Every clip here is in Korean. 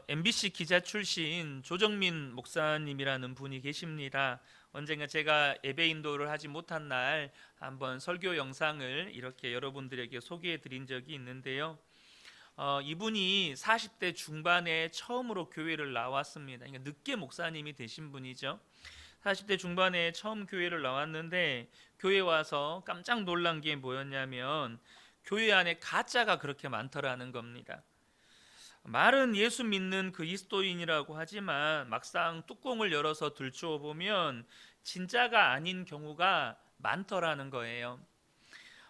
MBC 기자 출신 조정민 목사님이라는 분이 계십니다. 언젠가 제가 예배 인도를 하지 못한 날 한번 설교 영상을 이렇게 여러분들에게 소개해 드린 적이 있는데요. 이분이 40대 중반에 처음으로 교회를 나왔습니다. 그러니까 늦게 목사님이 되신 분이죠. 40대 중반에 처음 교회를 나왔는데 교회 와서 깜짝 놀란 게 뭐였냐면 교회 안에 가짜가 그렇게 많더라는 겁니다. 말은 예수 믿는 그리스도인이라고 하지만 막상 뚜껑을 열어서 들추어 보면 진짜가 아닌 경우가 많더라는 거예요.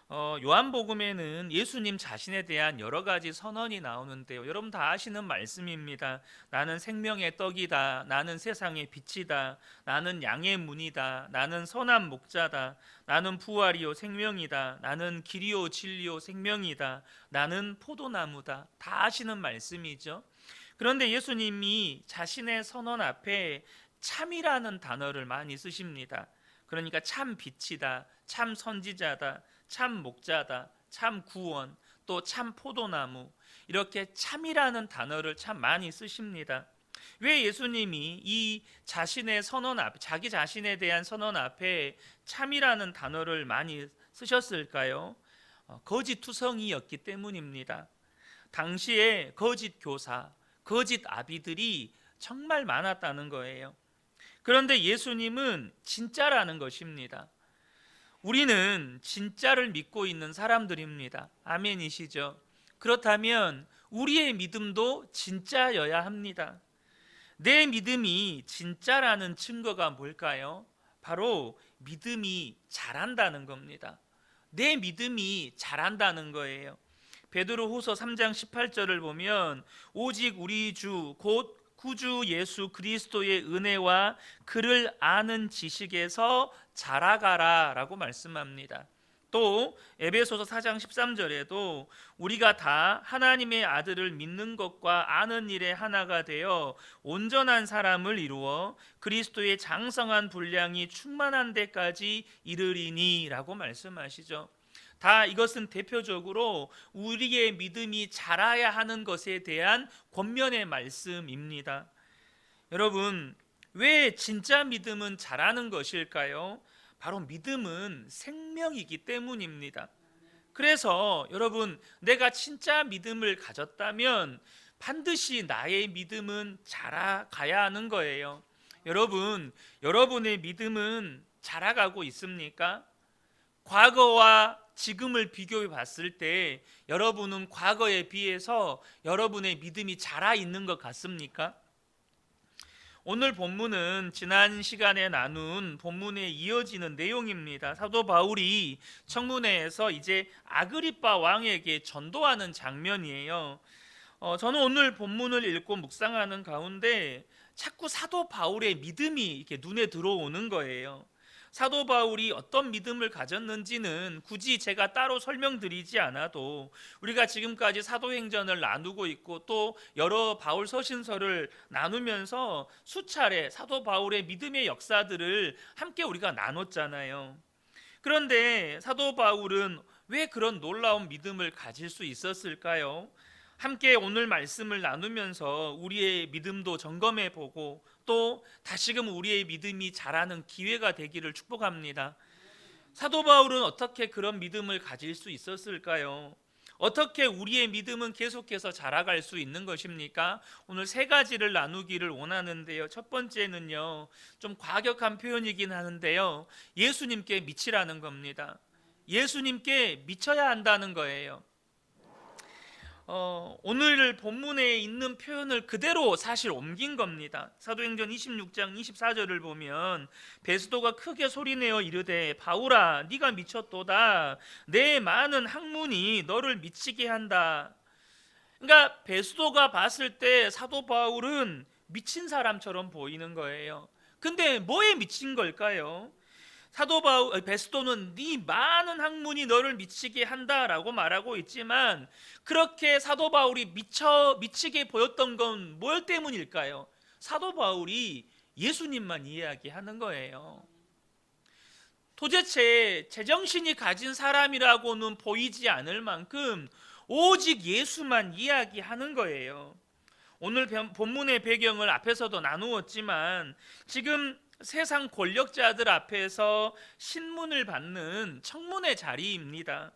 요한복음에는 예수님 자신에 대한 여러 가지 선언이 나오는데요. 여러분 다 아시는 말씀입니다. 나는 생명의 떡이다. 나는 세상의 빛이다. 나는 양의 문이다. 나는 선한 목자다. 나는 부활이요 생명이다. 나는 길이요 진리요 생명이다. 나는 포도나무다. 다 아시는 말씀이죠. 그런데 예수님이 자신의 선언 앞에 참이라는 단어를 많이 쓰십니다. 그러니까 참 빛이다. 참 선지자다. 참 목자다, 참 구원, 또 참 포도나무, 이렇게 참이라는 단어를 참 많이 쓰십니다. 왜 예수님이 이 자신의 선언 앞, 자기 자신에 대한 선언 앞에 참이라는 단어를 많이 쓰셨을까요? 거짓 투성이였기 때문입니다. 당시에 거짓 교사, 거짓 아비들이 정말 많았다는 거예요. 그런데 예수님은 진짜라는 것입니다. 우리는 진짜를 믿고 있는 사람들입니다. 아멘이시죠? 그렇다면 우리의 믿음도 진짜여야 합니다. 내 믿음이 진짜라는 증거가 뭘까요? 바로 믿음이 자란다는 겁니다. 내 믿음이 자란다는 거예요. 베드로후서 3장 18절을 보면 오직 우리 주 곧 구주 예수 그리스도의 은혜와 그를 아는 지식에서 자라가라 라고 말씀합니다. 또 에베소서 4장 13절에도 우리가 다 하나님의 아들을 믿는 것과 아는 일에 하나가 되어 온전한 사람을 이루어 그리스도의 장성한 분량이 충만한 데까지 이르리니 라고 말씀하시죠. 다 이것은 대표적으로 우리의 믿음이 자라야 하는 것에 대한 권면의 말씀입니다. 여러분, 왜 진짜 믿음은 자라는 것일까요? 바로 믿음은 생명이기 때문입니다. 그래서 여러분, 내가 진짜 믿음을 가졌다면 반드시 나의 믿음은 자라가야 하는 거예요. 여러분, 여러분의 믿음은 자라가고 있습니까? 과거와 지금을 비교해 봤을 때 여러분은 과거에 비해서 여러분의 믿음이 자라 있는 것 같습니까? 오늘 본문은 지난 시간에 나눈 본문에 이어지는 내용입니다. 사도 바울이 청문회에서 이제 아그리빠 왕에게 전도하는 장면이에요. 저는 오늘 본문을 읽고 묵상하는 가운데 자꾸 사도 바울의 믿음이 이렇게 눈에 들어오는 거예요. 사도 바울이 어떤 믿음을 가졌는지는 굳이 제가 따로 설명드리지 않아도 우리가 지금까지 사도행전을 나누고 있고 또 여러 바울 서신서를 나누면서 수차례 사도 바울의 믿음의 역사들을 함께 우리가 나눴잖아요. 그런데 사도 바울은 왜 그런 놀라운 믿음을 가질 수 있었을까요? 함께 오늘 말씀을 나누면서 우리의 믿음도 점검해 보고 또 다시금 우리의 믿음이 자라는 기회가 되기를 축복합니다. 사도 바울은 어떻게 그런 믿음을 가질 수 있었을까요? 어떻게 우리의 믿음은 계속해서 자라갈 수 있는 것입니까? 오늘 세 가지를 나누기를 원하는데요. 첫 번째는요, 좀 과격한 표현이긴 하는데요, 예수님께 미치라는 겁니다. 예수님께 미쳐야 한다는 거예요. 오늘 본문에 있는 표현을 그대로 사실 옮긴 겁니다. 사도행전 26장 24절을 보면 베스도가 크게 소리내어 이르되 바울아 네가 미쳤도다. 내 많은 학문이 너를 미치게 한다. 그러니까 베스도가 봤을 때 사도 바울은 미친 사람처럼 보이는 거예요. 근데 뭐에 미친 걸까요? 사도 바울 베스도는 네 많은 학문이 너를 미치게 한다라고 말하고 있지만 그렇게 사도 바울이 미치게 보였던 건 뭘 때문일까요? 사도 바울이 예수님만 이야기하는 거예요. 도대체 제정신이 가진 사람이라고는 보이지 않을 만큼 오직 예수만 이야기하는 거예요. 오늘 본문의 배경을 앞에서도 나누었지만 지금 세상 권력자들 앞에서 신문을 받는 청문회 자리입니다.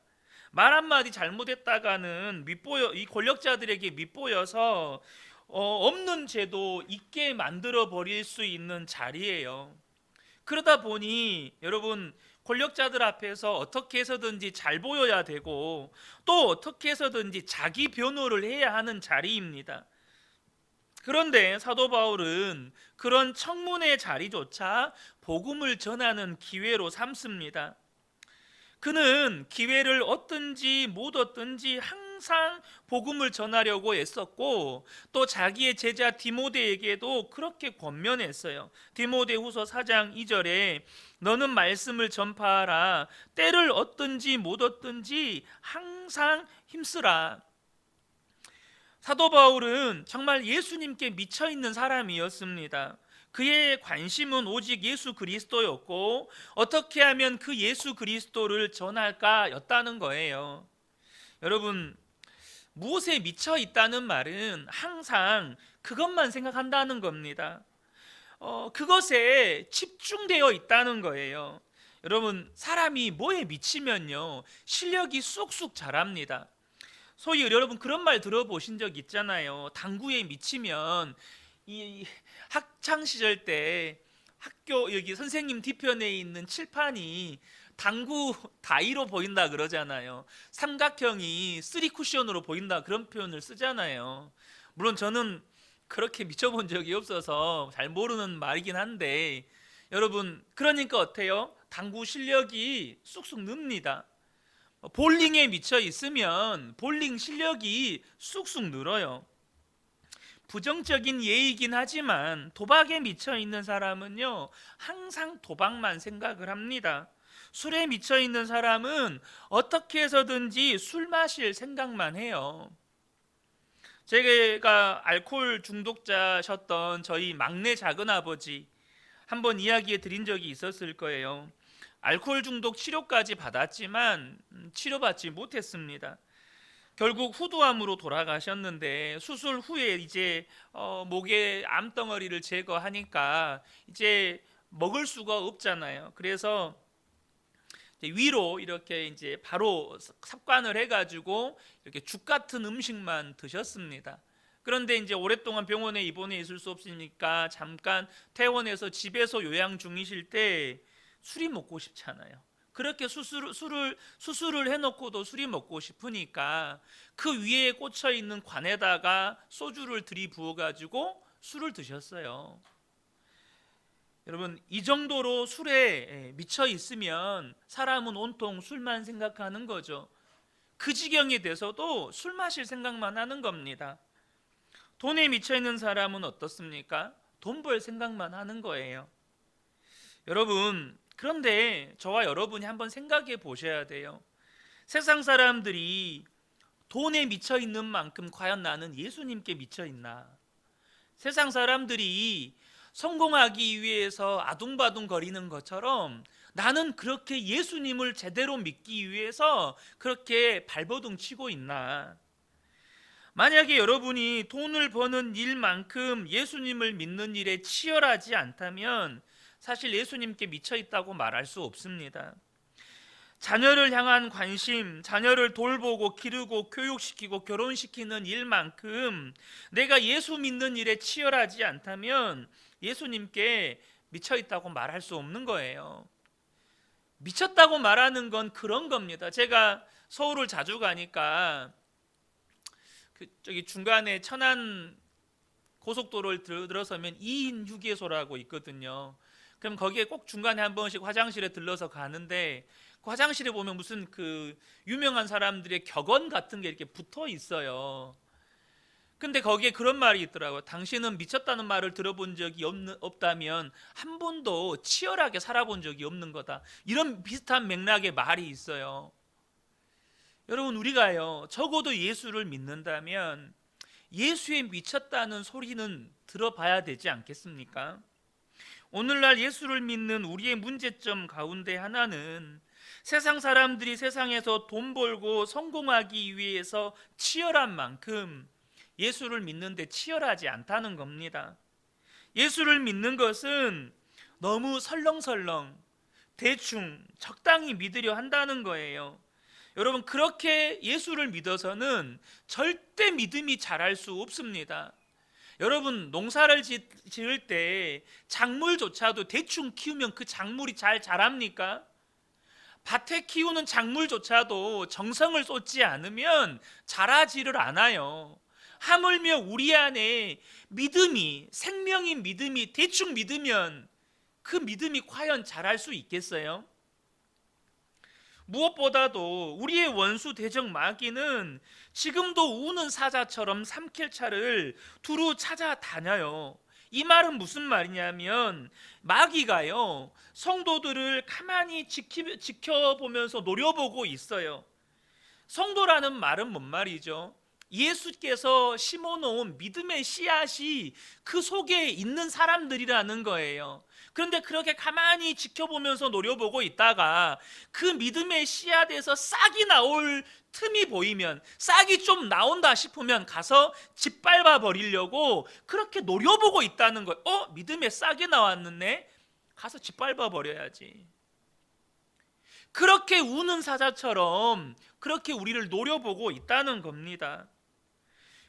말 한마디 잘못했다가는 이 권력자들에게 밉보여서 없는 죄도 있게 만들어 버릴 수 있는 자리예요. 그러다 보니 여러분, 권력자들 앞에서 어떻게 해서든지 잘 보여야 되고 또 어떻게 해서든지 자기 변호를 해야 하는 자리입니다. 그런데 사도 바울은 그런 청문회 자리조차 복음을 전하는 기회로 삼습니다. 그는 기회를 얻든지 못 얻든지 항상 복음을 전하려고 애썼고 또 자기의 제자 디모데에게도 그렇게 권면했어요. 디모데후서 4장 2절에 너는 말씀을 전파하라. 때를 얻든지 못 얻든지 항상 힘쓰라. 사도 바울은 정말 예수님께 미쳐있는 사람이었습니다. 그의 관심은 오직 예수 그리스도였고 어떻게 하면 그 예수 그리스도를 전할까였다는 거예요. 여러분, 무엇에 미쳐 있다는 말은 항상 그것만 생각한다는 겁니다. 그것에 집중되어 있다는 거예요. 여러분, 사람이 뭐에 미치면요 실력이 쑥쑥 자랍니다. 소위 여러분 그런 말 들어보신 적 있잖아요. 당구에 미치면 이 학창 시절 때 학교 여기 선생님 뒤편에 있는 칠판이 당구 다이로 보인다 그러잖아요. 삼각형이 쓰리 쿠션으로 보인다 그런 표현을 쓰잖아요. 물론 저는 그렇게 미쳐본 적이 없어서 잘 모르는 말이긴 한데 여러분, 그러니까 어때요? 당구 실력이 쑥쑥 늡니다. 볼링에 미쳐 있으면 볼링 실력이 쑥쑥 늘어요. 부정적인 예이긴 하지만 도박에 미쳐 있는 사람은요 항상 도박만 생각을 합니다. 술에 미쳐 있는 사람은 어떻게 해서든지 술 마실 생각만 해요. 제가 알코올 중독자셨던 저희 막내 작은아버지 한번 이야기해 드린 적이 있었을 거예요. 알코올 중독 치료까지 받았지만 치료받지 못했습니다. 결국 후두암으로 돌아가셨는데 수술 후에 이제 목에 암덩어리를 제거하니까 이제 먹을 수가 없잖아요. 그래서 위로 이렇게 이제 바로 삽관을 해가지고 이렇게 죽 같은 음식만 드셨습니다. 그런데 이제 오랫동안 병원에 입원해 있을 수 없으니까 잠깐 퇴원해서 집에서 요양 중이실 때 술이 먹고 싶잖아요. 그렇게 수술을 해놓고도 술이 먹고 싶으니까 그 위에 꽂혀 있는 관에다가 소주를 들이부어 가지고 술을 드셨어요. 여러분, 이 정도로 술에 미쳐 있으면 사람은 온통 술만 생각하는 거죠. 그 지경이 돼서도 술 마실 생각만 하는 겁니다. 돈에 미쳐 있는 사람은 어떻습니까? 돈 벌 생각만 하는 거예요. 여러분, 그런데 저와 여러분이 한번 생각해 보셔야 돼요. 세상 사람들이 돈에 미쳐 있는 만큼 과연 나는 예수님께 미쳐 있나? 세상 사람들이 성공하기 위해서 아둥바둥 거리는 것처럼 나는 그렇게 예수님을 제대로 믿기 위해서 그렇게 발버둥 치고 있나? 만약에 여러분이 돈을 버는 일만큼 예수님을 믿는 일에 치열하지 않다면 사실 예수님께 미쳐 있다고 말할 수 없습니다. 자녀를 향한 관심, 자녀를 돌보고 기르고 교육시키고 결혼시키는 일만큼 내가 예수 믿는 일에 치열하지 않다면 예수님께 미쳐 있다고 말할 수 없는 거예요. 미쳤다고 말하는 건 그런 겁니다. 제가 서울을 자주 가니까 저기 중간에 천안 고속도로를 들어서면 2인 휴게소라고 있거든요. 그럼 거기에 꼭 중간에 한 번씩 화장실에 들러서 가는데 그 화장실에 보면 무슨 그 유명한 사람들의 격언 같은 게 이렇게 붙어 있어요. 근데 거기에 그런 말이 있더라고요. 당신은 미쳤다는 말을 들어본 적이 없다면 한 번도 치열하게 살아본 적이 없는 거다. 이런 비슷한 맥락의 말이 있어요. 여러분, 우리가요 적어도 예수를 믿는다면 예수에 미쳤다는 소리는 들어봐야 되지 않겠습니까? 오늘날 예수를 믿는 우리의 문제점 가운데 하나는 세상 사람들이 세상에서 돈 벌고 성공하기 위해서 치열한 만큼 예수를 믿는데 치열하지 않다는 겁니다. 예수를 믿는 것은 너무 설렁설렁 대충 적당히 믿으려 한다는 거예요. 여러분, 그렇게 예수를 믿어서는 절대 믿음이 자랄 수 없습니다. 여러분, 농사를 지을 때 작물조차도 대충 키우면 그 작물이 잘 자랍니까? 밭에 키우는 작물조차도 정성을 쏟지 않으면 자라지를 않아요. 하물며 우리 안에 믿음이, 생명인 믿음이 대충 믿으면 그 믿음이 과연 자랄 수 있겠어요? 무엇보다도 우리의 원수 대적 마귀는 지금도 우는 사자처럼 삼킬 차를 두루 찾아다녀요. 이 말은 무슨 말이냐면 마귀가요, 성도들을 가만히 지켜보면서 노려보고 있어요. 성도라는 말은 뭔 말이죠? 예수께서 심어놓은 믿음의 씨앗이 그 속에 있는 사람들이라는 거예요. 그런데 그렇게 가만히 지켜보면서 노려보고 있다가 그 믿음의 씨앗에서 싹이 나올 틈이 보이면, 싹이 좀 나온다 싶으면 가서 짓밟아 버리려고 그렇게 노려보고 있다는 거예요. 믿음의 싹이 나왔는데 가서 짓밟아 버려야지. 그렇게 우는 사자처럼 그렇게 우리를 노려보고 있다는 겁니다.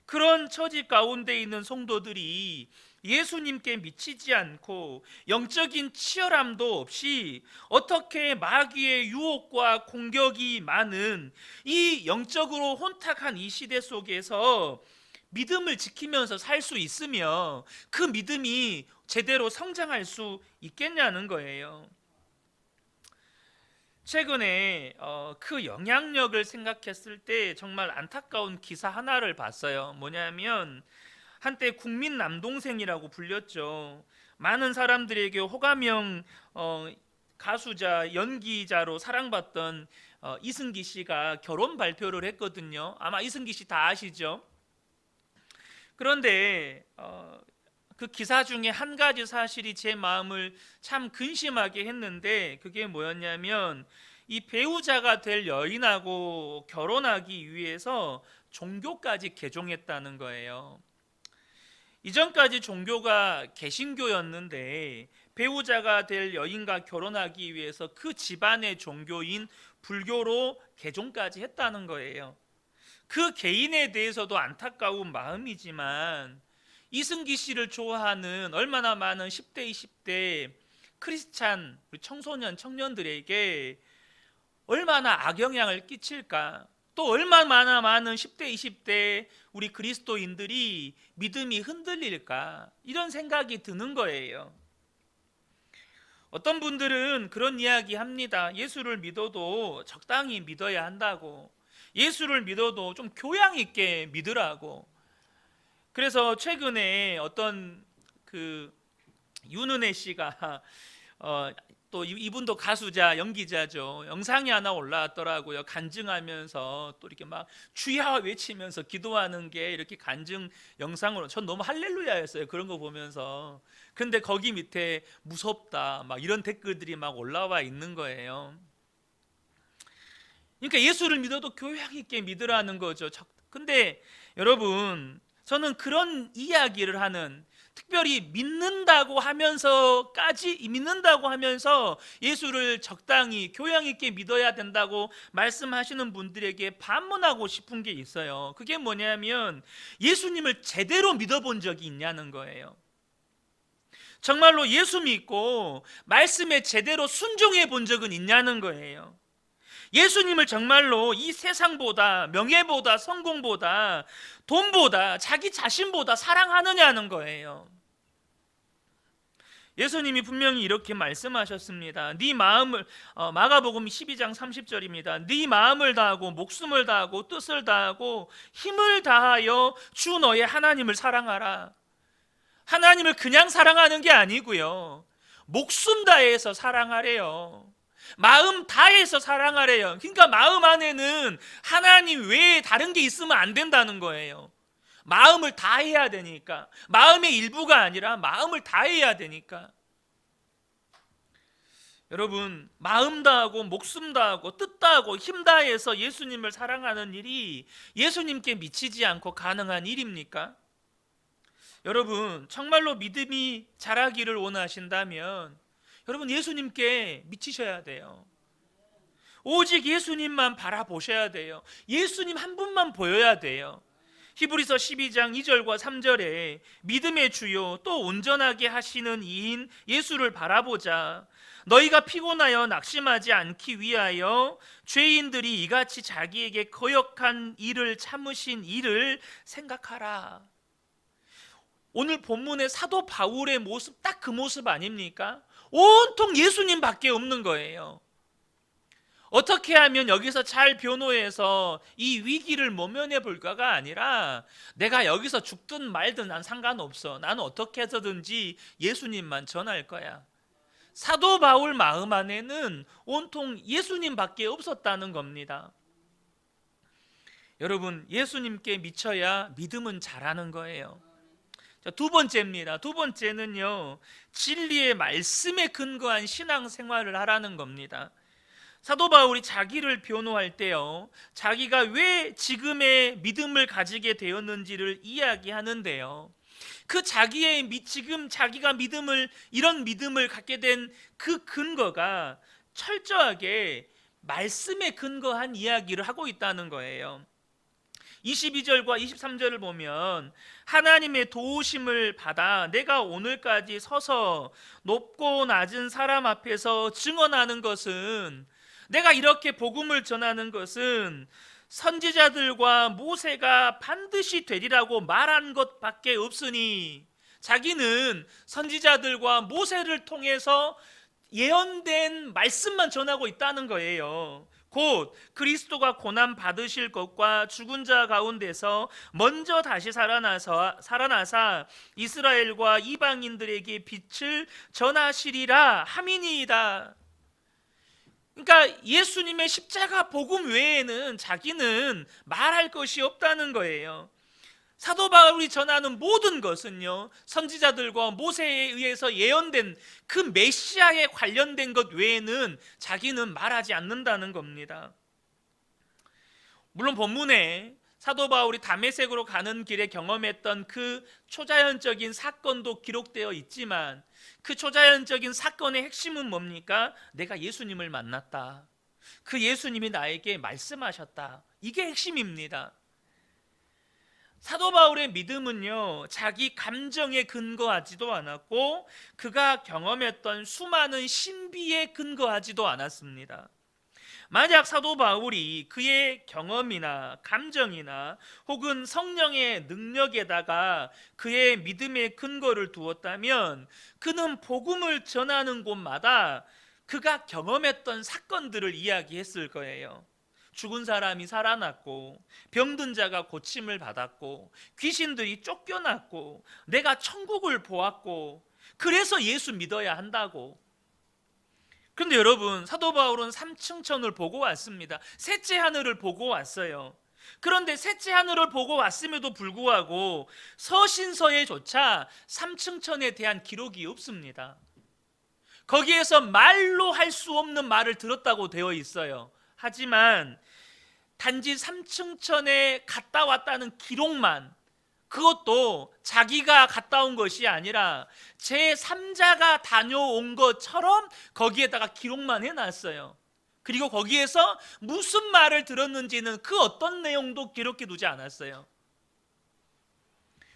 그런 처지 가운데 있는 성도들이 예수님께 미치지 않고 영적인 치열함도 없이 어떻게 마귀의 유혹과 공격이 많은 이 영적으로 혼탁한 이 시대 속에서 믿음을 지키면서 살 수 있으며 그 믿음이 제대로 성장할 수 있겠냐는 거예요. 최근에 그 영향력을 생각했을 때 정말 안타까운 기사 하나를 봤어요. 뭐냐면 한때 국민 남동생이라고 불렸죠. 많은 사람들에게 호감형 가수자, 연기자로 사랑받던 이승기 씨가 결혼 발표를 했거든요. 아마 이승기 씨 다 아시죠? 그런데 그 기사 중에 한 가지 사실이 제 마음을 참 근심하게 했는데, 그게 뭐였냐면 이 배우자가 될 여인하고 결혼하기 위해서 종교까지 개종했다는 거예요. 이전까지 종교가 개신교였는데 배우자가 될 여인과 결혼하기 위해서 그 집안의 종교인 불교로 개종까지 했다는 거예요. 그 개인에 대해서도 안타까운 마음이지만 이승기 씨를 좋아하는 얼마나 많은 10대, 20대 크리스찬 청소년, 청년들에게 얼마나 악영향을 끼칠까? 또 얼마나 많은 10대, 20대 우리 그리스도인들이 믿음이 흔들릴까? 이런 생각이 드는 거예요. 어떤 분들은 그런 이야기 합니다. 예수를 믿어도 적당히 믿어야 한다고. 예수를 믿어도 좀 교양 있게 믿으라고. 그래서 최근에 어떤 그 윤은혜 씨가 또 이분도 가수자, 연기자죠. 영상이 하나 올라왔더라고요. 간증하면서 또 이렇게 막 주야 외치면서 기도하는 게 이렇게 간증 영상으로, 전 너무 할렐루야였어요. 그런 거 보면서. 근데 거기 밑에 무섭다 막 이런 댓글들이 막 올라와 있는 거예요. 그러니까 예수를 믿어도 교양 있게 믿으라는 거죠. 근데 여러분, 저는 그런 이야기를 하는, 특별히 믿는다고 하면서 예수를 적당히 교양 있게 믿어야 된다고 말씀하시는 분들에게 반문하고 싶은 게 있어요. 그게 뭐냐면 예수님을 제대로 믿어본 적이 있냐는 거예요. 정말로 예수 믿고 말씀에 제대로 순종해 본 적은 있냐는 거예요. 예수님을 정말로 이 세상보다, 명예보다, 성공보다, 돈보다, 자기 자신보다 사랑하느냐는 거예요. 예수님이 분명히 이렇게 말씀하셨습니다. 네 마음을, 마가복음 12장 30절입니다. 네 마음을 다하고 목숨을 다하고 뜻을 다하고 힘을 다하여 주 너의 하나님을 사랑하라. 하나님을 그냥 사랑하는 게 아니고요, 목숨 다해서 사랑하래요. 마음 다해서 사랑하래요. 그러니까 마음 안에는 하나님 외에 다른 게 있으면 안 된다는 거예요. 마음을 다해야 되니까. 마음의 일부가 아니라 마음을 다해야 되니까. 여러분, 마음 다하고 목숨 다하고 뜻 다하고 힘 다해서 예수님을 사랑하는 일이 예수님께 미치지 않고 가능한 일입니까? 여러분, 정말로 믿음이 자라기를 원하신다면 여러분, 예수님께 미치셔야 돼요. 오직 예수님만 바라보셔야 돼요. 예수님 한 분만 보여야 돼요. 히브리서 12장 2절과 3절에 믿음의 주요 또 온전하게 하시는 이인 예수를 바라보자. 너희가 피곤하여 낙심하지 않기 위하여 죄인들이 이같이 자기에게 거역한 일을 참으신 일을 생각하라. 오늘 본문의 사도 바울의 모습, 딱 그 모습 아닙니까? 온통 예수님밖에 없는 거예요. 어떻게 하면 여기서 잘 변호해서 이 위기를 모면해 볼까가 아니라 내가 여기서 죽든 말든 난 상관없어. 나는 어떻게 해서든지 예수님만 전할 거야. 사도 바울 마음 안에는 온통 예수님밖에 없었다는 겁니다. 여러분, 예수님께 미쳐야 믿음은 자라는 거예요. 자, 두 번째입니다. 두 번째는요, 진리의 말씀에 근거한 신앙생활을 하라는 겁니다. 사도 바울이 자기를 변호할 때요, 자기가 왜 지금의 믿음을 가지게 되었는지를 이야기하는데요, 그 지금 자기가 이런 믿음을 갖게 된 그 근거가 철저하게 말씀에 근거한 이야기를 하고 있다는 거예요. 22절과 23절을 보면 하나님의 도우심을 받아 내가 오늘까지 서서 높고 낮은 사람 앞에서 증언하는 것은, 내가 이렇게 복음을 전하는 것은 선지자들과 모세가 반드시 되리라고 말한 것밖에 없으니, 자기는 선지자들과 모세를 통해서 예언된 말씀만 전하고 있다는 거예요. 곧 그리스도가 고난 받으실 것과 죽은 자 가운데서 먼저 다시 살아나사 이스라엘과 이방인들에게 빛을 전하시리라 함이니이다. 그러니까 예수님의 십자가 복음 외에는 자기는 말할 것이 없다는 거예요. 사도 바울이 전하는 모든 것은요, 선지자들과 모세에 의해서 예언된 그 메시아에 관련된 것 외에는 자기는 말하지 않는다는 겁니다. 물론 본문에 사도 바울이 다메섹으로 가는 길에 경험했던 그 초자연적인 사건도 기록되어 있지만, 그 초자연적인 사건의 핵심은 뭡니까? 내가 예수님을 만났다. 그 예수님이 나에게 말씀하셨다. 이게 핵심입니다. 사도 바울의 믿음은요, 자기 감정에 근거하지도 않았고 그가 경험했던 수많은 신비에 근거하지도 않았습니다. 만약 사도 바울이 그의 경험이나 감정이나 혹은 성령의 능력에다가 그의 믿음의 근거를 두었다면 그는 복음을 전하는 곳마다 그가 경험했던 사건들을 이야기했을 거예요. 죽은 사람이 살아났고, 병든 자가 고침을 받았고, 귀신들이 쫓겨났고, 내가 천국을 보았고, 그래서 예수 믿어야 한다고. 그런데 여러분, 사도 바울은 삼층천을 보고 왔습니다. 셋째 하늘을 보고 왔어요. 그런데 셋째 하늘을 보고 왔음에도 불구하고 서신서에조차 삼층천에 대한 기록이 없습니다. 거기에서 말로 할 수 없는 말을 들었다고 되어 있어요. 하지만 단지 삼층천에 갔다 왔다는 기록만, 그것도 자기가 갔다 온 것이 아니라 제3자가 다녀온 것처럼 거기에다가 기록만 해놨어요. 그리고 거기에서 무슨 말을 들었는지는 그 어떤 내용도 기록해 두지 않았어요.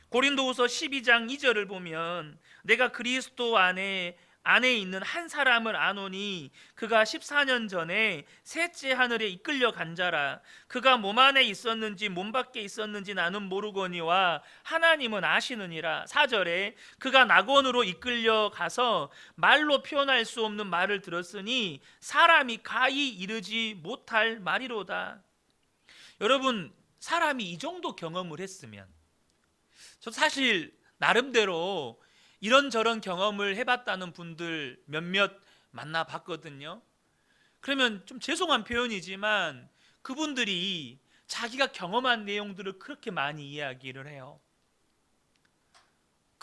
고린도후서 12장 2절을 보면 내가 그리스도 안에 있는 한 사람을 아노니 그가 14년 전에 셋째 하늘에 이끌려 간 자라. 그가 몸 안에 있었는지 몸 밖에 있었는지 나는 모르거니와 하나님은 아시느니라. 4절에 그가 낙원으로 이끌려 가서 말로 표현할 수 없는 말을 들었으니 사람이 가히 이르지 못할 말이로다. 여러분, 사람이 이 정도 경험을 했으면, 저 사실 나름대로 이런저런 경험을 해봤다는 분들 몇몇 만나봤거든요. 그러면 좀 죄송한 표현이지만 그분들이 자기가 경험한 내용들을 그렇게 많이 이야기를 해요.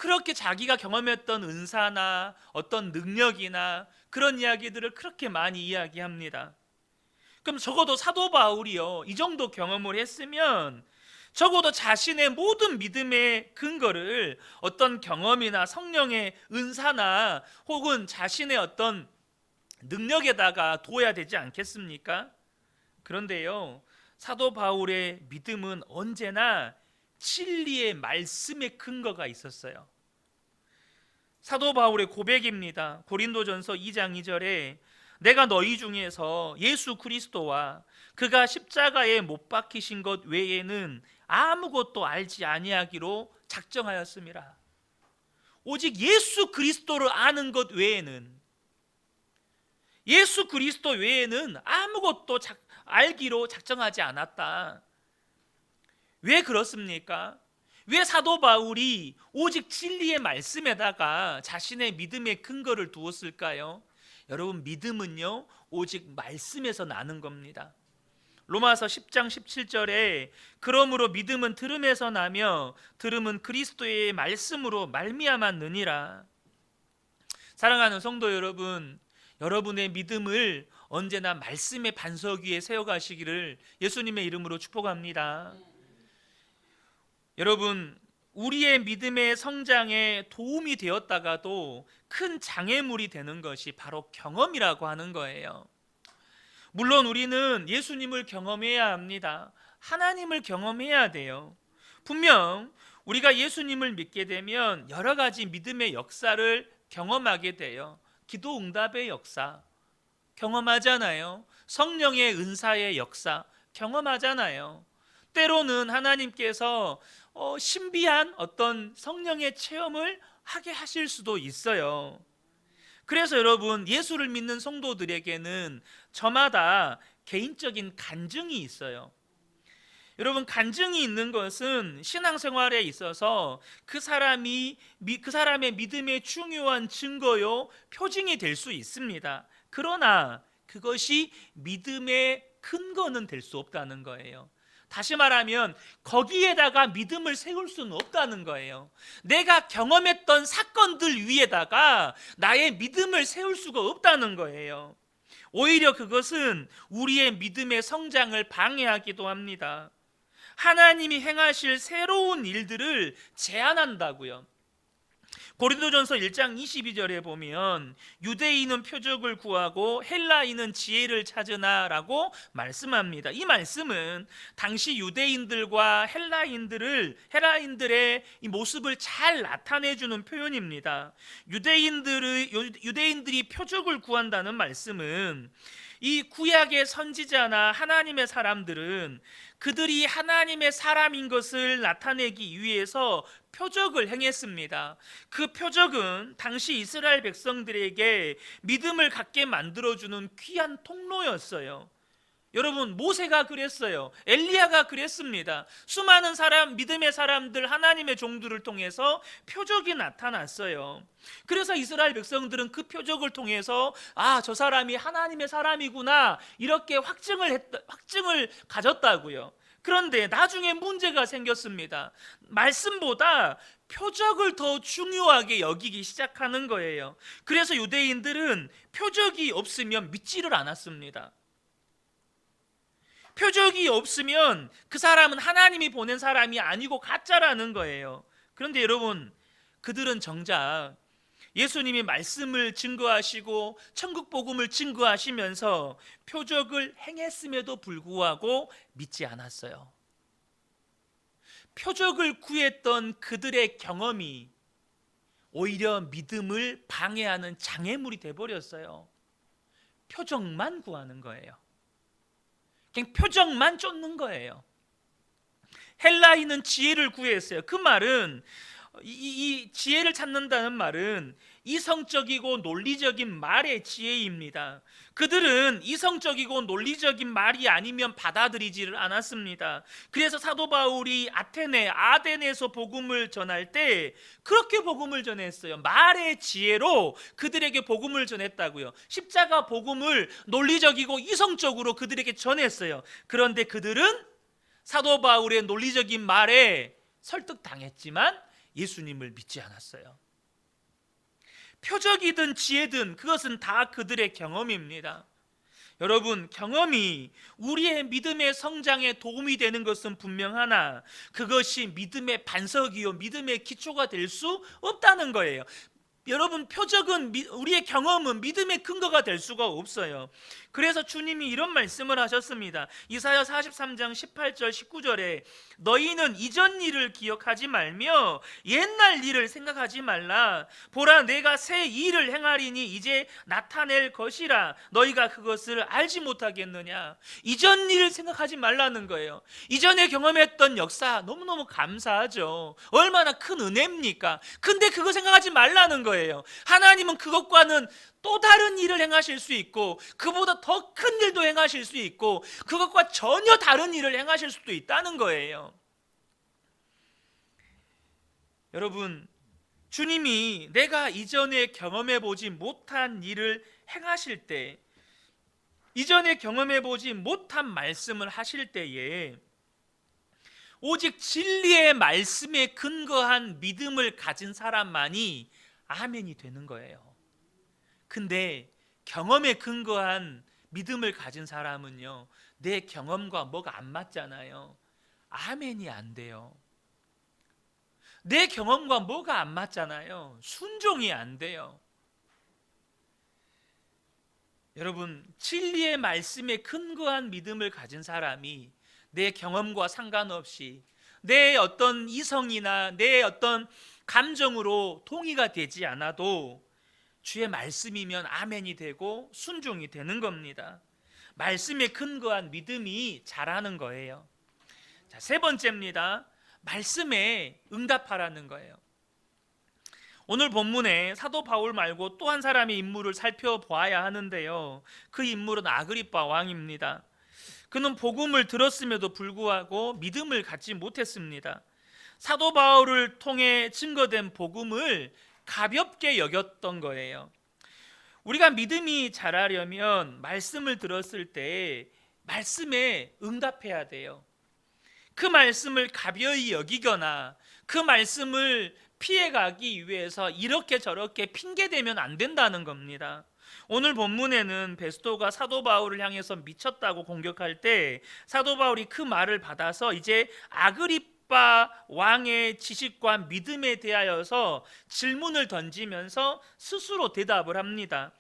그렇게 자기가 경험했던 은사나 어떤 능력이나 그런 이야기들을 그렇게 많이 이야기합니다. 그럼 적어도 사도 바울이요, 이 정도 경험을 했으면 적어도 자신의 모든 믿음의 근거를 어떤 경험이나 성령의 은사나 혹은 자신의 어떤 능력에다가 두어야 되지 않겠습니까? 그런데요, 사도 바울의 믿음은 언제나 진리의 말씀의 근거가 있었어요. 사도 바울의 고백입니다. 고린도전서 2장 2절에 내가 너희 중에서 예수 그리스도와 그가 십자가에 못 박히신 것 외에는 아무것도 알지 아니하기로 작정하였습니다. 오직 예수 그리스도를 아는 것 외에는, 예수 그리스도 외에는 아무것도 알기로 작정하지 않았다. 왜 그렇습니까? 왜 사도 바울이 오직 진리의 말씀에다가 자신의 믿음의 근거를 두었을까요? 여러분, 믿음은요, 오직 말씀에서 나는 겁니다. 로마서 10장 17절에 그러므로 믿음은 들음에서 나며 들음은 그리스도의 말씀으로 말미암았느니라. 사랑하는 성도 여러분, 여러분의 믿음을 언제나 말씀의 반석 위에 세워가시기를 예수님의 이름으로 축복합니다. 여러분, 우리의 믿음의 성장에 도움이 되었다가도 큰 장애물이 되는 것이 바로 경험이라고 하는 거예요. 물론 우리는 예수님을 경험해야 합니다. 하나님을 경험해야 돼요. 분명 우리가 예수님을 믿게 되면 여러 가지 믿음의 역사를 경험하게 돼요. 기도 응답의 역사 경험하잖아요. 성령의 은사의 역사 경험하잖아요. 때로는 하나님께서 신비한 어떤 성령의 체험을 하게 하실 수도 있어요. 그래서 여러분, 예수를 믿는 성도들에게는 저마다 개인적인 간증이 있어요. 여러분, 간증이 있는 것은 신앙생활에 있어서 그 사람의 믿음의 중요한 증거요, 표징이 될 수 있습니다. 그러나 그것이 믿음의 근거는 될 수 없다는 거예요. 다시 말하면 거기에다가 믿음을 세울 수는 없다는 거예요. 내가 경험했던 사건들 위에다가 나의 믿음을 세울 수가 없다는 거예요. 오히려 그것은 우리의 믿음의 성장을 방해하기도 합니다. 하나님이 행하실 새로운 일들을 제한한다고요. 고린도전서 1장 22절에 보면 유대인은 표적을 구하고 헬라인은 지혜를 찾으나 라고 말씀합니다. 이 말씀은 당시 유대인들과 헬라인들의 이 모습을 잘 나타내주는 표현입니다. 유대인들이 표적을 구한다는 말씀은 이 구약의 선지자나 하나님의 사람들은 그들이 하나님의 사람인 것을 나타내기 위해서 표적을 행했습니다. 그 표적은 당시 이스라엘 백성들에게 믿음을 갖게 만들어주는 귀한 통로였어요. 여러분, 모세가 그랬어요. 엘리야가 그랬습니다. 수많은 믿음의 사람들, 하나님의 종들을 통해서 표적이 나타났어요. 그래서 이스라엘 백성들은 그 표적을 통해서 저 사람이 하나님의 사람이구나, 이렇게 확증을 가졌다고요. 그런데 나중에 문제가 생겼습니다. 말씀보다 표적을 더 중요하게 여기기 시작하는 거예요. 그래서 유대인들은 표적이 없으면 믿지를 않았습니다. 표적이 없으면 그 사람은 하나님이 보낸 사람이 아니고 가짜라는 거예요. 그런데 여러분, 그들은 정작 예수님이 말씀을 증거하시고 천국 복음을 증거하시면서 표적을 행했음에도 불구하고 믿지 않았어요. 표적을 구했던 그들의 경험이 오히려 믿음을 방해하는 장애물이 돼버렸어요. 표적만 구하는 거예요. 그냥 표적만 쫓는 거예요. 헬라인은 지혜를 구했어요. 그 말은 이 지혜를 찾는다는 말은 이성적이고 논리적인 말의 지혜입니다. 그들은 이성적이고 논리적인 말이 아니면 받아들이지를 않았습니다. 그래서 사도 바울이 아데네에서 복음을 전할 때 그렇게 복음을 전했어요. 말의 지혜로 그들에게 복음을 전했다고요. 십자가 복음을 논리적이고 이성적으로 그들에게 전했어요. 그런데 그들은 사도 바울의 논리적인 말에 설득당했지만 예수님을 믿지 않았어요. 표적이든 지혜든 그것은 다 그들의 경험입니다. 여러분, 경험이 우리의 믿음의 성장에 도움이 되는 것은 분명하나 그것이 믿음의 반석이요 믿음의 기초가 될 수 없다는 거예요. 여러분, 표적은 우리의 경험은 믿음의 근거가 될 수가 없어요. 그래서 주님이 이런 말씀을 하셨습니다. 이사야 43장 18절 19절에 너희는 이전 일을 기억하지 말며 옛날 일을 생각하지 말라. 보라, 내가 새 일을 행하리니 이제 나타낼 것이라. 너희가 그것을 알지 못하겠느냐. 이전 일을 생각하지 말라는 거예요. 이전에 경험했던 역사 너무너무 감사하죠. 얼마나 큰 은혜입니까? 근데 그거 생각하지 말라는 거예요. 하나님은 그것과는 또 다른 일을 행하실 수 있고 그보다 더 큰 일도 행하실 수 있고 그것과 전혀 다른 일을 행하실 수도 있다는 거예요. 여러분, 주님이 내가 이전에 경험해 보지 못한 일을 행하실 때, 이전에 경험해 보지 못한 말씀을 하실 때에 오직 진리의 말씀에 근거한 믿음을 가진 사람만이 아멘이 되는 거예요. 근데 경험에 근거한 믿음을 가진 사람은요, 내 경험과 뭐가 안 맞잖아요. 아멘이 안 돼요. 내 경험과 뭐가 안 맞잖아요. 순종이 안 돼요. 여러분, 진리의 말씀에 근거한 믿음을 가진 사람이 내 경험과 상관없이 내 어떤 이성이나 내 어떤 감정으로 동의가 되지 않아도 주의 말씀이면 아멘이 되고 순종이 되는 겁니다. 말씀에 근거한 믿음이 자라는 거예요. 자, 세 번째입니다. 말씀에 응답하라는 거예요. 오늘 본문에 사도 바울 말고 또 한 사람의 인물을 살펴보아야 하는데요, 그 인물은 아그리빠 왕입니다. 그는 복음을 들었음에도 불구하고 믿음을 갖지 못했습니다. 사도 바울을 통해 증거된 복음을 가볍게 여겼던 거예요. 우리가 믿음이 자라려면 말씀을 들었을 때 말씀에 응답해야 돼요. 그 말씀을 가벼이 여기거나 그 말씀을 피해가기 위해서 이렇게 저렇게 핑계대면 안 된다는 겁니다. 오늘 본문에는 베스토가 사도 바울을 향해서 미쳤다고 공격할 때 사도 바울이 그 말을 받아서 이제 아그리빠 왕의 지식과 믿음에 대하여서 질문을 던지면서 스스로 대답을 합니다.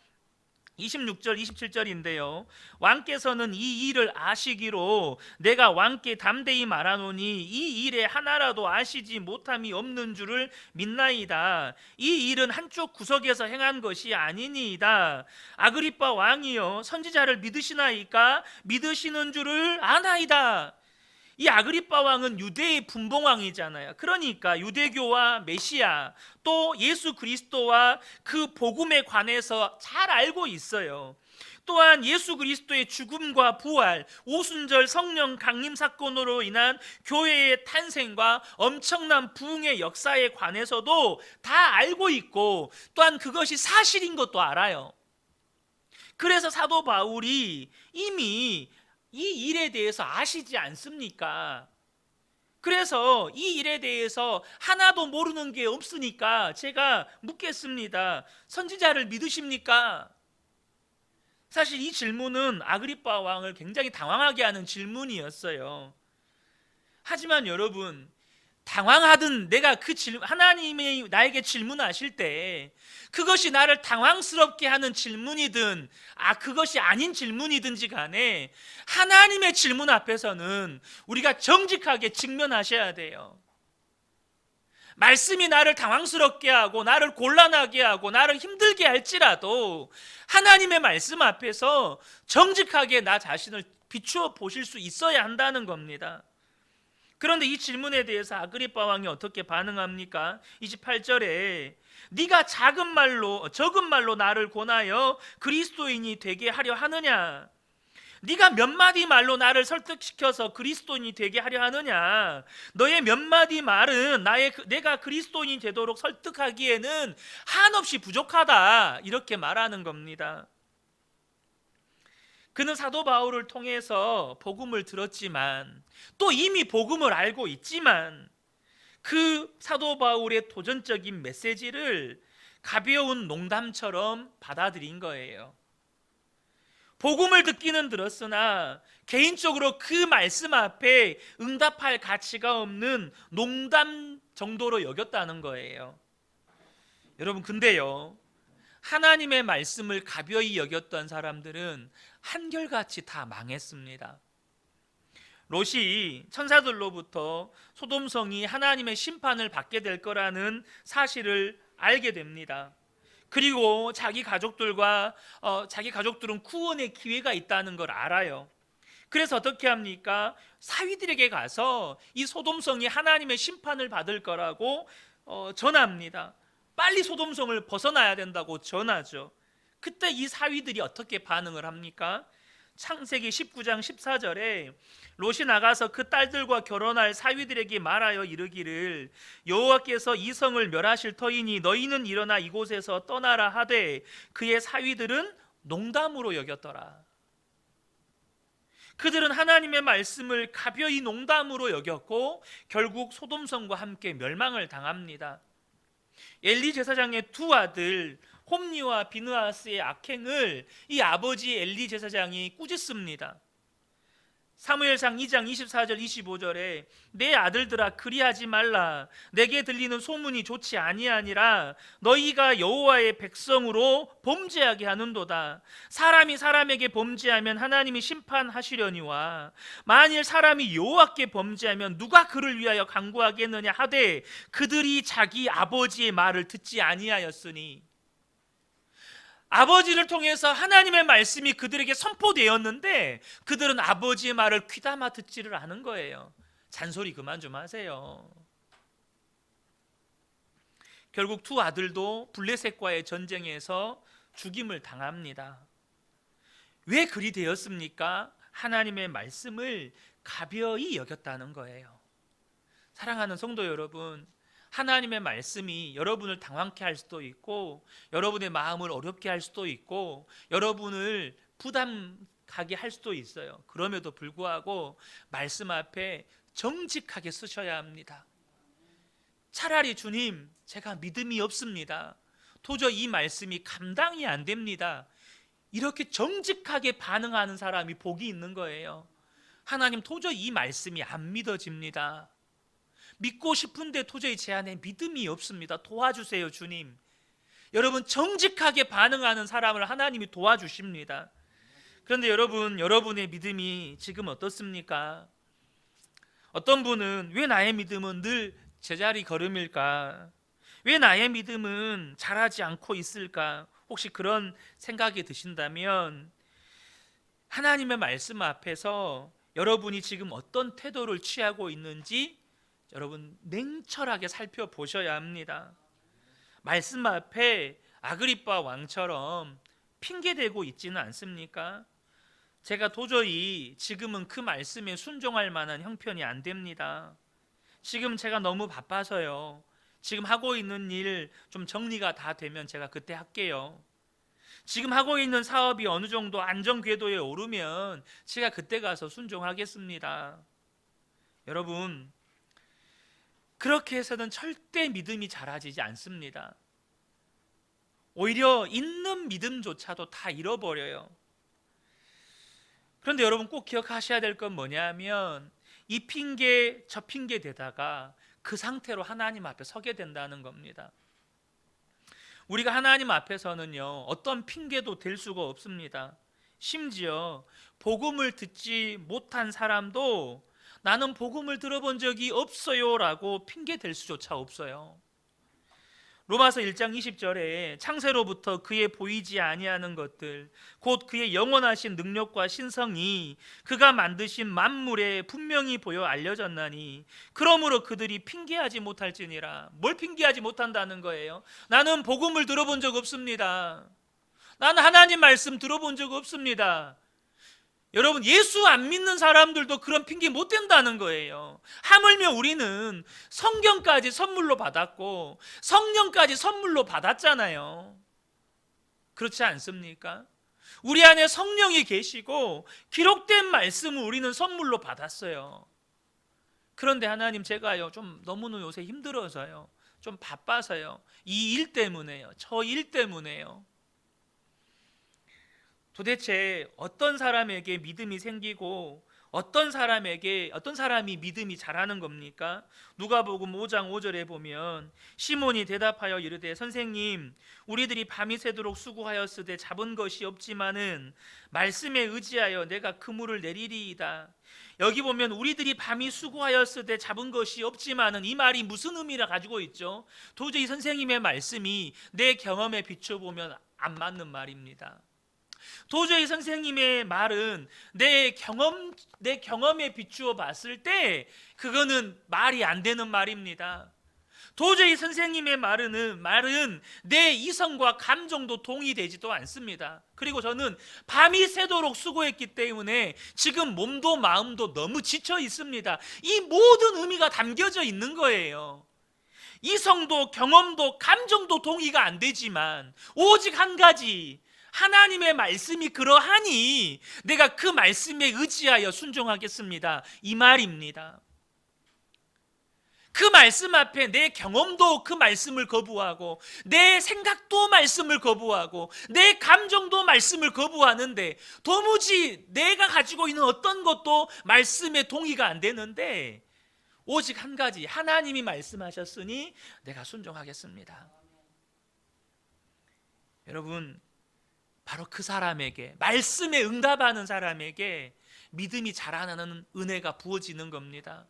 26절 27절인데요 왕께서는 이 일을 아시기로 내가 왕께 담대히 말하노니 이 일에 하나라도 아시지 못함이 없는 줄을 믿나이다. 이 일은 한쪽 구석에서 행한 것이 아니니이다. 아그리빠 왕이여, 선지자를 믿으시나이까? 믿으시는 줄을 아나이다. 이 아그리빠 왕은 유대의 분봉왕이잖아요. 그러니까 유대교와 메시아 또 예수 그리스도와 그 복음에 관해서 잘 알고 있어요. 또한 예수 그리스도의 죽음과 부활, 오순절 성령 강림 사건으로 인한 교회의 탄생과 엄청난 부흥의 역사에 관해서도 다 알고 있고 또한 그것이 사실인 것도 알아요. 그래서 사도 바울이 이미 이 일에 대해서 아시지 않습니까? 그래서 이 일에 대해서 하나도 모르는 게 없으니까 제가 묻겠습니다. 선지자를 믿으십니까? 사실 이 질문은 아그리빠 왕을 굉장히 당황하게 하는 질문이었어요. 하지만 여러분, 당황하든 내가 하나님이 나에게 질문하실 때 그것이 나를 당황스럽게 하는 질문이든 그것이 아닌 질문이든지 간에 하나님의 질문 앞에서는 우리가 정직하게 직면하셔야 돼요. 말씀이 나를 당황스럽게 하고 나를 곤란하게 하고 나를 힘들게 할지라도 하나님의 말씀 앞에서 정직하게 나 자신을 비추어 보실 수 있어야 한다는 겁니다. 그런데 이 질문에 대해서 아그리빠 왕이 어떻게 반응합니까? 28절에 네가 적은 말로 나를 권하여 그리스도인이 되게 하려 하느냐? 네가 몇 마디 말로 나를 설득시켜서 그리스도인이 되게 하려 하느냐? 너의 몇 마디 말은 내가 그리스도인이 되도록 설득하기에는 한없이 부족하다, 이렇게 말하는 겁니다. 그는 사도 바울을 통해서 복음을 들었지만 또 이미 복음을 알고 있지만 그 사도 바울의 도전적인 메시지를 가벼운 농담처럼 받아들인 거예요. 복음을 듣기는 들었으나 개인적으로 그 말씀 앞에 응답할 가치가 없는 농담 정도로 여겼다는 거예요. 여러분, 근데요, 하나님의 말씀을 가벼이 여겼던 사람들은 한결같이 다 망했습니다. 롯이 천사들로부터 소돔성이 하나님의 심판을 받게 될 거라는 사실을 알게 됩니다. 그리고 자기 가족들은 구원의 기회가 있다는 걸 알아요. 그래서 어떻게 합니까? 사위들에게 가서 이 소돔성이 하나님의 심판을 받을 거라고 전합니다. 빨리 소돔성을 벗어나야 된다고 전하죠. 그때 이 사위들이 어떻게 반응을 합니까? 창세기 19장 14절에 롯이 나가서 그 딸들과 결혼할 사위들에게 말하여 이르기를 여호와께서 이 성을 멸하실 터이니 너희는 일어나 이곳에서 떠나라 하되 그의 사위들은 농담으로 여겼더라. 그들은 하나님의 말씀을 가벼이 농담으로 여겼고 결국 소돔성과 함께 멸망을 당합니다. 엘리 제사장의 두 아들 홈니와 비느하스의 악행을 이 아버지 엘리 제사장이 꾸짖습니다. 사무엘상 2장 24절 25절에 내 아들들아 그리하지 말라. 내게 들리는 소문이 좋지 아니하니라. 너희가 여호와의 백성으로 범죄하게 하는도다. 사람이 사람에게 범죄하면 하나님이 심판하시려니와 만일 사람이 여호와께 범죄하면 누가 그를 위하여 간구하겠느냐 하되 그들이 자기 아버지의 말을 듣지 아니하였으니. 아버지를 통해서 하나님의 말씀이 그들에게 선포되었는데 그들은 아버지의 말을 귀담아 듣지를 않은 거예요. 잔소리 그만 좀 하세요. 결국 두 아들도 블레셋과의 전쟁에서 죽임을 당합니다. 왜 그리 되었습니까? 하나님의 말씀을 가벼이 여겼다는 거예요. 사랑하는 성도 여러분, 하나님의 말씀이 여러분을 당황케 할 수도 있고 여러분의 마음을 어렵게 할 수도 있고 여러분을 부담하게 할 수도 있어요. 그럼에도 불구하고 말씀 앞에 정직하게 쓰셔야 합니다. 차라리 주님, 제가 믿음이 없습니다. 도저히 이 말씀이 감당이 안 됩니다. 이렇게 정직하게 반응하는 사람이 복이 있는 거예요. 하나님, 도저히 이 말씀이 안 믿어집니다. 믿고 싶은데 도저히 제 안에 믿음이 없습니다. 도와주세요, 주님. 여러분, 정직하게 반응하는 사람을 하나님이 도와주십니다. 그런데 여러분, 여러분의 믿음이 지금 어떻습니까? 어떤 분은 왜 나의 믿음은 늘 제자리 걸음일까? 왜 나의 믿음은 자라지 않고 있을까? 혹시 그런 생각이 드신다면 하나님의 말씀 앞에서 여러분이 지금 어떤 태도를 취하고 있는지 여러분 냉철하게 살펴보셔야 합니다. 말씀 앞에 아그리빠 왕처럼 핑계대고 있지는 않습니까? 제가 도저히 지금은 그 말씀에 순종할 만한 형편이 안 됩니다. 지금 제가 너무 바빠서요. 지금 하고 있는 일 좀 정리가 다 되면 제가 그때 할게요. 지금 하고 있는 사업이 어느 정도 안정 궤도에 오르면 제가 그때 가서 순종하겠습니다. 여러분, 그렇게 해서는 절대 믿음이 자라지지 않습니다. 오히려 있는 믿음조차도 다 잃어버려요. 그런데 여러분 꼭 기억하셔야 될 건 뭐냐면 이 핑계 저 핑계 대다가 그 상태로 하나님 앞에 서게 된다는 겁니다. 우리가 하나님 앞에서는요 어떤 핑계도 댈 수가 없습니다. 심지어 복음을 듣지 못한 사람도 나는 복음을 들어본 적이 없어요 라고 핑계 댈 수조차 없어요. 로마서 1장 20절에 창세로부터 그의 보이지 아니하는 것들 곧 그의 영원하신 능력과 신성이 그가 만드신 만물에 분명히 보여 알려졌나니 그러므로 그들이 핑계하지 못할지니라. 뭘 핑계하지 못한다는 거예요? 나는 복음을 들어본 적 없습니다. 나는 하나님 말씀 들어본 적 없습니다. 여러분, 예수 안 믿는 사람들도 그런 핑계 못 댄다는 거예요. 하물며 우리는 성경까지 선물로 받았고 성령까지 선물로 받았잖아요. 그렇지 않습니까? 우리 안에 성령이 계시고 기록된 말씀을 우리는 선물로 받았어요. 그런데 하나님, 제가요 좀 너무나 요새 힘들어서요, 좀 바빠서요, 이 일 때문에요, 저 일 때문에요. 도대체 어떤 사람에게 믿음이 생기고 어떤 사람이 믿음이 자라는 겁니까? 누가복음 5장 5절에 보면 시몬이 대답하여 이르되 선생님, 우리들이 밤이 새도록 수고하였으되 잡은 것이 없지만은 말씀에 의지하여 내가 그물을 내리리이다. 여기 보면 우리들이 밤이 수고하였으되 잡은 것이 없지만은, 이 말이 무슨 의미를 가지고 있죠? 도저히 선생님의 말씀이 내 경험에 비춰보면 안 맞는 말입니다. 도저히 선생님의 말은 내 경험에 비추어 봤을 때 그거는 말이 안 되는 말입니다. 도저히 선생님의 말은 내 이성과 감정도 동의되지도 않습니다. 그리고 저는 밤이 새도록 수고했기 때문에 지금 몸도 마음도 너무 지쳐 있습니다. 이 모든 의미가 담겨져 있는 거예요. 이성도 경험도 감정도 동의가 안 되지만 오직 한 가지, 하나님의 말씀이 그러하니 내가 그 말씀에 의지하여 순종하겠습니다, 이 말입니다. 그 말씀 앞에 내 경험도 그 말씀을 거부하고, 내 생각도 말씀을 거부하고, 내 감정도 말씀을 거부하는데, 도무지 내가 가지고 있는 어떤 것도 말씀에 동의가 안 되는데, 오직 한 가지, 하나님이 말씀하셨으니 내가 순종하겠습니다. 여러분, 바로 그 사람에게, 말씀에 응답하는 사람에게 믿음이 자라나는 은혜가 부어지는 겁니다.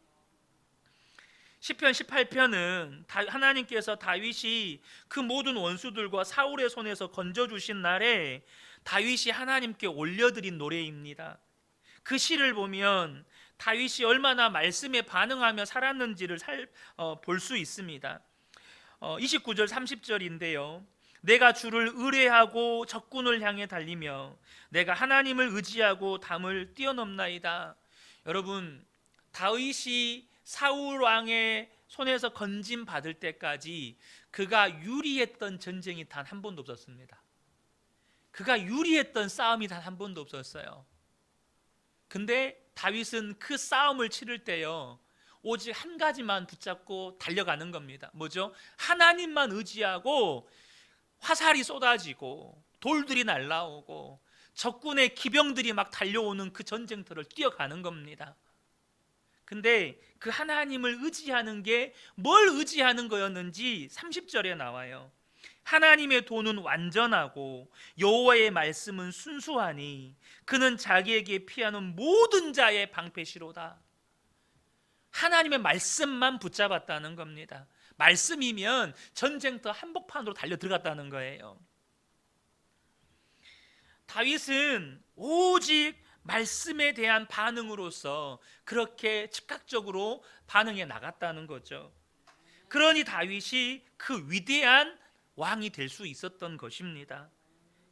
시편 18편은 하나님께서 다윗이 그 모든 원수들과 사울의 손에서 건져주신 날에 다윗이 하나님께 올려드린 노래입니다. 그 시를 보면 다윗이 얼마나 말씀에 반응하며 살았는지를 볼 수 있습니다. 29절 30절인데요 내가 주를 의뢰하고 적군을 향해 달리며 내가 하나님을 의지하고 담을 뛰어넘나이다. 여러분, 다윗이 사울 왕의 손에서 건짐 받을 때까지 그가 유리했던 전쟁이 단 한 번도 없었습니다. 그가 유리했던 싸움이 단 한 번도 없었어요. 근데 다윗은 그 싸움을 치를 때요 오직 한 가지만 붙잡고 달려가는 겁니다. 뭐죠? 하나님만 의지하고 화살이 쏟아지고 돌들이 날라오고 적군의 기병들이 막 달려오는 그 전쟁터를 뛰어가는 겁니다. 근데 그 하나님을 의지하는 게 뭘 의지하는 거였는지 30절에 나와요. 하나님의 도는 완전하고 여호와의 말씀은 순수하니 그는 자기에게 피하는 모든 자의 방패시로다. 하나님의 말씀만 붙잡았다는 겁니다. 말씀이면 전쟁터 한복판으로 달려 들어갔다는 거예요. 다윗은 오직 말씀에 대한 반응으로서 그렇게 즉각적으로 반응해 나갔다는 거죠. 그러니 다윗이 그 위대한 왕이 될 수 있었던 것입니다.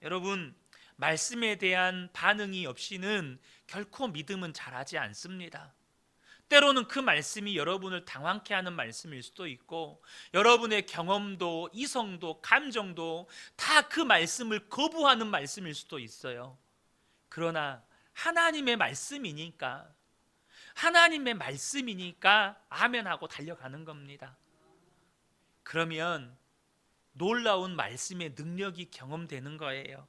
여러분, 말씀에 대한 반응이 없이는 결코 믿음은 자라지 않습니다. 때로는 그 말씀이 여러분을 당황케 하는 말씀일 수도 있고, 여러분의 경험도 이성도 감정도 다 그 말씀을 거부하는 말씀일 수도 있어요. 그러나 하나님의 말씀이니까 아멘하고 달려가는 겁니다. 그러면 놀라운 말씀의 능력이 경험되는 거예요.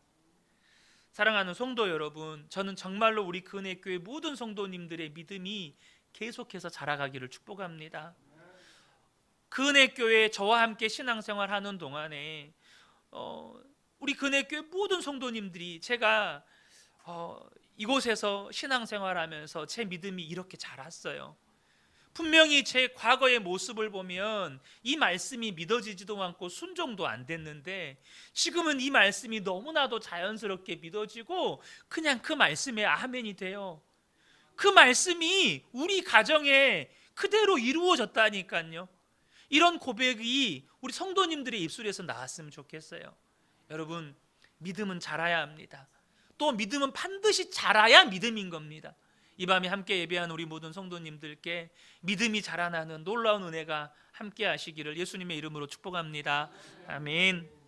사랑하는 성도 여러분, 저는 정말로 우리 근혜교회 모든 성도님들의 믿음이 계속해서 자라가기를 축복합니다. 근혜교회 저와 함께 신앙생활하는 동안에 우리 근혜교회 모든 성도님들이 제가 이곳에서 신앙생활하면서 제 믿음이 이렇게 자랐어요. 분명히 제 과거의 모습을 보면 이 말씀이 믿어지지도 않고 순종도 안 됐는데, 지금은 이 말씀이 너무나도 자연스럽게 믿어지고 그냥 그 말씀에 아멘이 돼요. 그 말씀이 우리 가정에 그대로 이루어졌다니까요. 이런 고백이 우리 성도님들의 입술에서 나왔으면 좋겠어요. 여러분, 믿음은 자라야 합니다. 또 믿음은 반드시 자라야 믿음인 겁니다. 이 밤에 함께 예배한 우리 모든 성도님들께 믿음이 자라나는 놀라운 은혜가 함께 하시기를 예수님의 이름으로 축복합니다. 아멘.